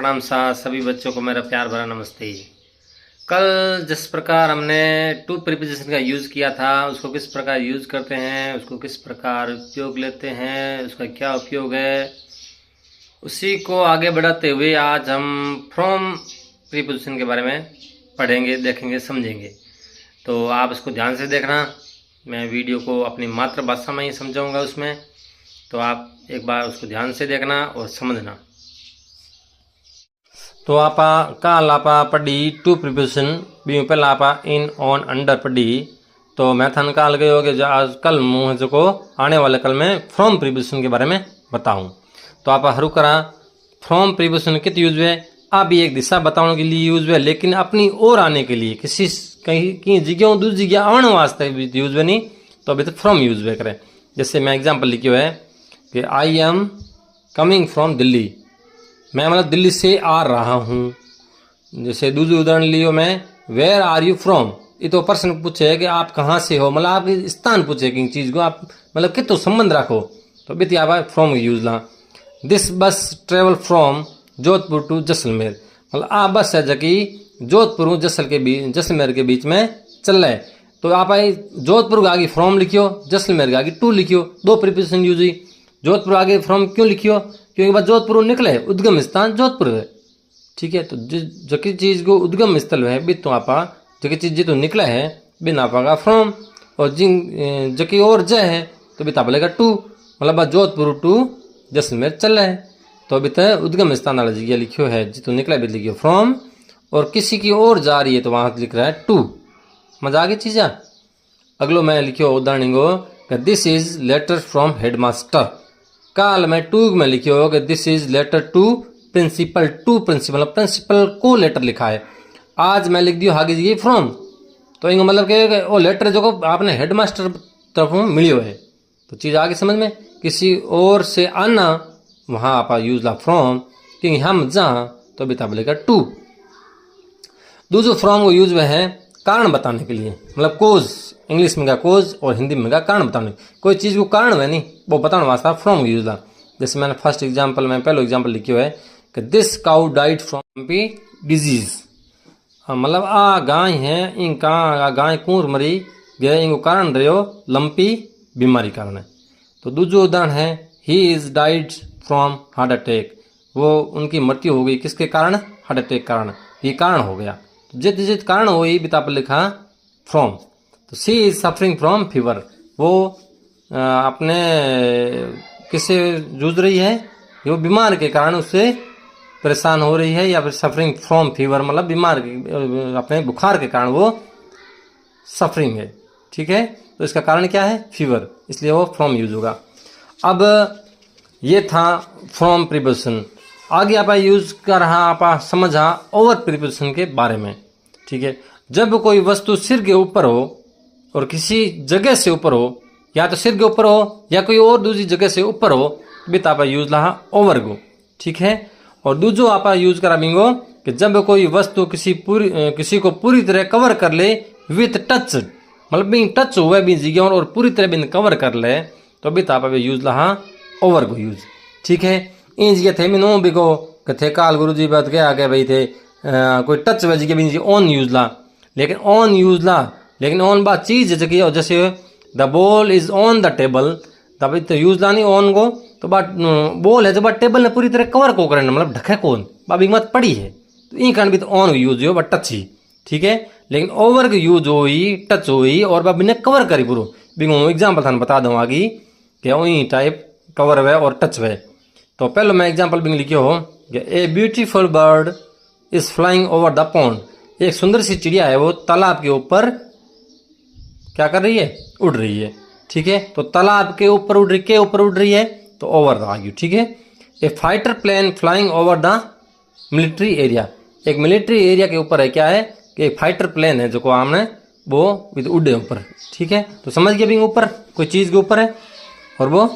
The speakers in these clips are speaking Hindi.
प्रणाम सा सभी बच्चों को मेरा प्यार भरा नमस्ते। कल जिस प्रकार हमने टू प्रीपोजिशन का यूज़ किया था, उसको किस प्रकार यूज़ करते हैं, उसको किस प्रकार उपयोग लेते हैं, उसका क्या उपयोग है, उसी को आगे बढ़ाते हुए आज हम फ्रॉम प्रीपोजिशन के बारे में पढ़ेंगे, देखेंगे, समझेंगे। तो आप इसको ध्यान से देखना। मैं वीडियो को अपनी मातृभाषा में ही समझाऊंगा उसमें, तो आप एक बार उसको ध्यान से देखना और समझना। तो आपा काल आपा पढ़ी टू प्रीपोजिशन बी पहला आपा इन ऑन अंडर पढ़ी। तो मैं थान काल गयो कि आज कल मुँह जो को आने वाले कल में फ्रॉम प्रीपोजिशन के बारे में बताऊं। तो आप हरू करा फ्रॉम प्रीपोजिशन कित यूज है, आप भी एक दिशा बताने के लिए यूज है, लेकिन अपनी ओर आने के लिए किसी कहीं की जगह दूसरी जगह आने वास्ते भी यूज है नहीं, तो अभी तो फ्रॉम यूज है करें। जैसे मैं एग्जाम्पल लिखियो है कि I am coming from Delhi, मैं मतलब दिल्ली से आ रहा हूँ। जैसे दूसरी उदाहरण लियो मैं वेयर आर यू फ्रॉम, ये तो प्रश्न पूछे कि आप कहाँ से हो, मतलब आप स्थान पूछे कि चीज़ को आप मतलब कि तो संबंध रखो, तो बीती आप फ्रॉम यूज ला। This bus travel from Jodhpur to Jaisalmer, मतलब आप बस है जबकि जोधपुर जैसलमेर के बीच में चल रहे। तो आप आई जोधपुर के आगे फ्रॉम लिखियो, जैसलमेर के आगे टू लिखियो, दो प्रीपोजिशन यूज हुई। जोधपुर आगे फ्रॉम क्यों लिखियो, क्योंकि बाद जोधपुर निकले उद्गम स्थान जोधपुर है, ठीक है। तो जकी चीज को उद्गम स्थल है भी तो आपा जकी चीज जो निकला है बिन आपागा फ्रॉम, और जिन जकी और ज है तो बिता बोलेगा टू, मतलब बात जोधपुर टू जैसलमेर चल रहा है। तो अभी तक उद्गम स्थान वाला जगह लिखियो है जितो निकला भी लिखियो फ्रॉम, और किसी की ओर जा रही है तो वहां लिख रहा है टू। मजा आ गई चीज। अगलो मैं लिखियो उदाहरण this is letter from headmaster. काल में टू में लिखियो कि this is letter to principal, to principal मतलब प्रिंसिपल को लेटर लिखा है। आज मैं लिख दियो आगे जी फ्रॉम, तो इनको मतलब कि वो लेटर जो को आपने हेडमास्टर तरफ मिलियो है, तो चीज आगे समझ में। किसी और से आना वहां आप यूज ला फ्रॉम, क्योंकि हम जहाँ तो बिता बोलेगा टू। दूसरा फ्रॉम को यूज में है कारण बताने के लिए, मतलब कोज, इंग्लिश में का कोज और हिंदी में का कारण बताने। कोई चीज को कारण है नहीं वो बताने वास्ता फ्रॉम यूज ला। जैसे मैंने फर्स्ट एग्जांपल में पहले एग्जांपल लिखियो है कि this cow died from B disease, मतलब आ गाय है इन का गाय कूर मरी गए, इनको कारण रहो लंपी बीमारी कारण है। तो दूसरा उदाहरण है he is died from heart attack, वो उनकी मृत्यु हो गई किसके कारण, हार्ट अटैक कारण, ये कारण हो गया। जित जित कारण हो ही बिता पर लिखा फ्रॉम। तो सी इज सफरिंग फ्रॉम फीवर, वो अपने किससे जूझ रही है, वो बीमार के कारण उससे परेशान हो रही है, या फिर सफरिंग फ्रॉम फीवर मतलब बीमार अपने बुखार के कारण वो सफरिंग है, ठीक है। तो इसका कारण क्या है, फीवर, इसलिए वो फ्रॉम यूज होगा। अब ये था फ्रॉम प्रीपोजिशन। आगे आप यूज कर रहा आप समझा ओवर प्रीपोजिशन के बारे में, ठीक है। जब कोई वस्तु सिर के ऊपर हो और किसी जगह से ऊपर हो, या तो सिर के ऊपर हो या कोई और दूसरी जगह से ऊपर हो, तो आप यूज रहा ओवर गो, ठीक है। और दूसरो आप यूज करा बिंगो कि जब कोई वस्तु किसी को पूरी तरह कवर कर ले विथ टच, मतलब बिंग टच हुआ भी जगह और पूरी तरह बिन कवर कर ले, तो भी आप यूज रहा ओवर गो यूज, ठीक है। इन जगह थे मिनो बिगो कथे काल गुरु जी बात क्या आगे भाई थे कोई टच वजह के भी ऑन यूज ला, लेकिन ऑन यूज ला, लेकिन ऑन बात चीज जैसे the ball is on the table, तभी तो यूज ला नहीं ऑन को, तो बात बॉल है जो बात टेबल ने पूरी तरह कवर को करना मतलब ढके कौन बाबी मत पड़ी है, तो इन कारण भी तो ऑन यूज हो बट टच ही, ठीक है। लेकिन ओवर के यूज हो टच हो और बाबी ने कवर करी पूरा बिंगो। एग्जाम्पल थाने बता दूँ आगे कि वही टाइप कवर वे और टच वे। तो पहले मैं एग्जाम्पल बिंग लिखियो हो कि a beautiful bird is flying over the pond, एक सुंदर सी चिड़िया है वो तालाब के ऊपर क्या कर रही है, उड़ रही है, ठीक है। तो तालाब के ऊपर उड़ रही, के ऊपर उड़ रही है तो ओवर आ गई, ठीक है। A fighter plane flying over the military area, एक मिलिट्री एरिया के ऊपर है क्या है कि एक फाइटर प्लेन है जो को हमने वो उड़े ऊपर, ठीक है। तो समझ गया बिंग ऊपर कोई चीज के ऊपर है और वो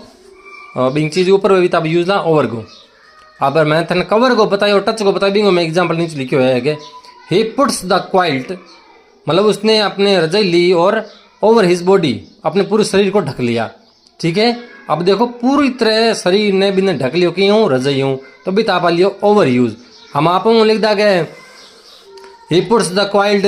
बिंग चीज के ऊपर भी तब यूज ला ओवर गो। अब मैं थने कवर को बताया और टच को बताया बिंगो मैं एग्जांपल नीचे लिखियो है कि ही पुट्स द क्वाइल्ट, मतलब उसने अपने रजाई ली और ओवर हिज बॉडी अपने पूरे शरीर को ढक लिया, ठीक है। अब देखो पूरी तरह शरीर ने भी ढक लियो कि यूं रजाई हूं, तो भी तापा लियो ओवर यूज, हम आप लिख दा गए he puts the coiled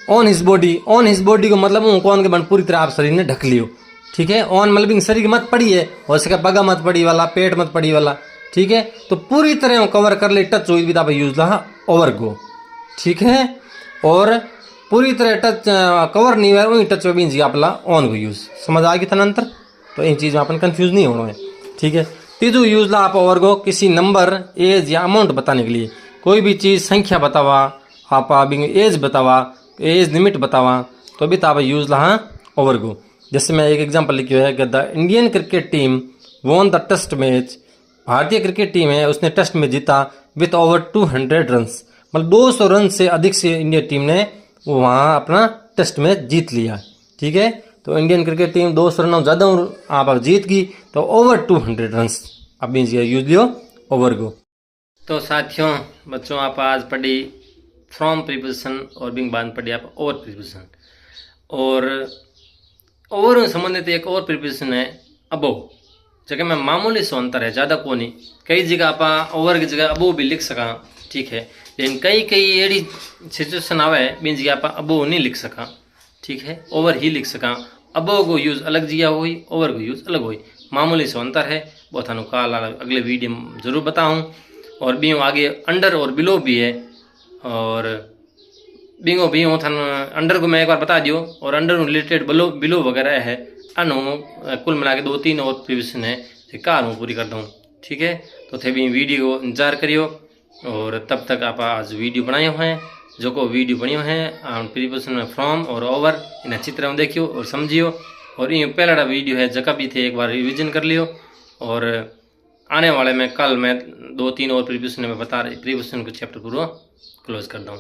on his body. On his body को मतलब कौन के बन पूरी तरह आप शरीर ने ढक लियो, ठीक है। ऑन मतलब शरीर मत पड़ी है, हो सके बगा मत पड़ी वाला, पेट मत पड़ी वाला, ठीक है। तो पूरी तरह कवर कर ले, टच हुई भी आप यूज ला ओवर गो, ठीक है। और पूरी तरह टच कवर नहीं हुआ वही टच भी आप ला ऑन को यूज, समझ आ गई था अंतर। तो इन चीज़ में अपन कंफ्यूज नहीं होना है, ठीक है। तीजू यूज ला आप ओवर गो किसी नंबर, एज या अमाउंट बताने के लिए। कोई भी चीज़ संख्या बतावा, आप एज बतावा, एज लिमिट बतावा, तो भी आप यूज ला ओवर गो। जैसे मैं एक एग्जांपल लिखियो है कि the Indian cricket team won the test match. भारतीय क्रिकेट टीम है उसने टेस्ट में जीता विथ ओवर 200 रन्स, मतलब 200 रन से अधिक से इंडियन टीम ने वो वहाँ अपना टेस्ट मैच जीत लिया, ठीक है। तो इंडियन क्रिकेट टीम 200 रन ज़्यादा आप जीत गई तो ओवर 200 रन्स अब यूज लियो ओवर गो। तो साथियों बच्चों आप आज पढ़ी फ्रॉम प्रीपोजिशन और बिंग बाद पढ़ी आप ओवर प्रीपोजिशन। और ओवर संबंधित एक और प्रीपोजिशन है अबोव, जगह में मामूली सो अंतर है, ज़्यादा को नहीं। कई जगह आप ओवर की जगह अबोव भी लिख सका, ठीक है। लेकिन कई एड़ी सिचुएशन आवे बिन जगह आप अबोव नहीं लिख सका, ठीक है, ओवर ही लिख सका। अबोव को यूज अलग जगह हुई, ओवर को यूज अलग हुई, मामूली सो अंतर है। वो थानू काल अगले वीडियो में जरूर बताऊँ। और बीओ आगे अंडर और बिलो भी है, और बिंगो भी थान अंडर को मैं एक बार बता दियो, और अंडर रिलेटेड बिलो वगैरह है अनु कुल मिला के 2-3 और प्रीपोजिशन है कार हूँ पूरी कर दूँ, ठीक है। तो थे भी वीडियो इंतजार करियो। और तब तक आप आज वीडियो बनाए हुए हैं, जो को वीडियो बनी हुए हैं प्रीपोजिशन में फ्रॉम और ओवर इन अच्छी तरह देखियो और समझियो। और ये पहला वीडियो है जगह भी थे एक बार रिविजन कर लियो। और आने वाले में कल मैं 2-3 और प्रीपोजिशन में बता रही प्रीपोजिशन को चैप्टर पूरा क्लोज कर दूँ।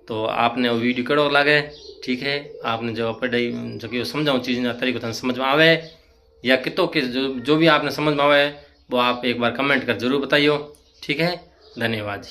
तो आपने वो वीडियो कड़ो लगे, ठीक है। आपने जो पढ़ाई जो समझाऊँ चीज़ तरीक़े से समझ में आवे या कितो के जो भी आपने समझ में आवे वो आप एक बार कमेंट कर जरूर बताइयो, ठीक है। धन्यवाद।